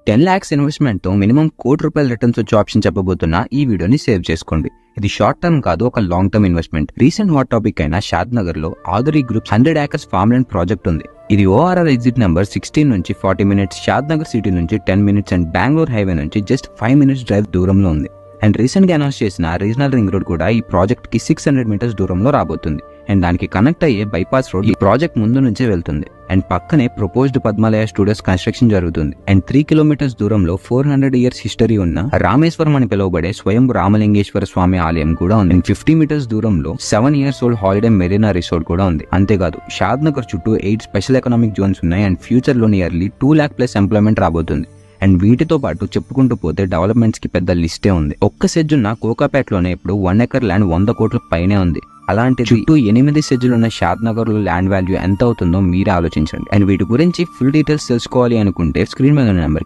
10 lakhs investment తో minimum ₹1,00,00,000 returns వచ్చే option చెప్పబోతున్నా ఈ వీడియోని సేవ్ చేసుకోండి. ఇది షార్ట్ టర్మ్ కాదు, ఒక long term investment. Recent hot topic అయిన షాద్ నగర్ లో ఆదురీ group 100 acres farm land project ఉంది. ఇది ORR ఎగ్జిట్ నెంబర్ 16 నుంచి 40 minutes, షాద్ నగర్ సిటీ నుంచి 10 minutes అండ్ బెంగళూరు హైవే నుంచి జస్ట్ 5 minutes డ్రైవ్ దూరంలో ఉంది. అండ్ రీసెంట్ గా అనౌన్స్ చేసిన రీజనల్ రింగ్ రోడ్ కూడా ఈ ప్రాజెక్ట్ కి 600 meters దూరంలో రాబోతుంది. అండ్ దానికి కనెక్ట్ అయ్యే బైపాస్ రోడ్ ఈ ప్రాజెక్ట్ ముందు నుంచే వెళ్తుంది. అండ్ పక్కనే ప్రపోజ్డ్ పద్మాలయ స్టూడియోస్ కన్స్ట్రక్షన్ జరుగుతుంది. అండ్ 3 kilometers దూరంలో 400 years హిస్టరీ ఉన్న రామేశ్వరం అని పిలువబడే స్వయం రామలింగేశ్వర స్వామి ఆలయం కూడా ఉంది. అండ్ 50 meters దూరంలో 7 years old holiday Marina resort కూడా ఉంది. అంతేకాదు షాద్ నగర్ చుట్టూ 8 స్పెషల్ ఎకనామిక్ జోన్స్ ఉన్నాయి. అండ్ ఫ్యూచర్ లో నియర్లీ 2 lakh plus ఎంప్లాయ్మెంట్ రాబోతుంది. అండ్ వీటితో పాటు చెప్పుకుంటూ పోతే డెవలప్మెంట్స్ కి పెద్ద లిస్టే ఉంది. ఒక్క సెజ్జున్న కోకాపేటలోనే ఇప్పుడు 1 acre ల్యాండ్ 100 కోట్ల పైనే ఉంది. అలాంటి చుట్టూ 8 సెజ్జులున్న షాద్ నగర్ లో ల్యాండ్ వాల్యూ ఎంత అవుతుందో మీరే ఆలోచించండి. అండ్ వీటి గురించి ఫుల్ డీటెయిల్స్ తెలుసుకోవాలి అనుకుంటే స్క్రీన్ మీద ఉన్న నెంబర్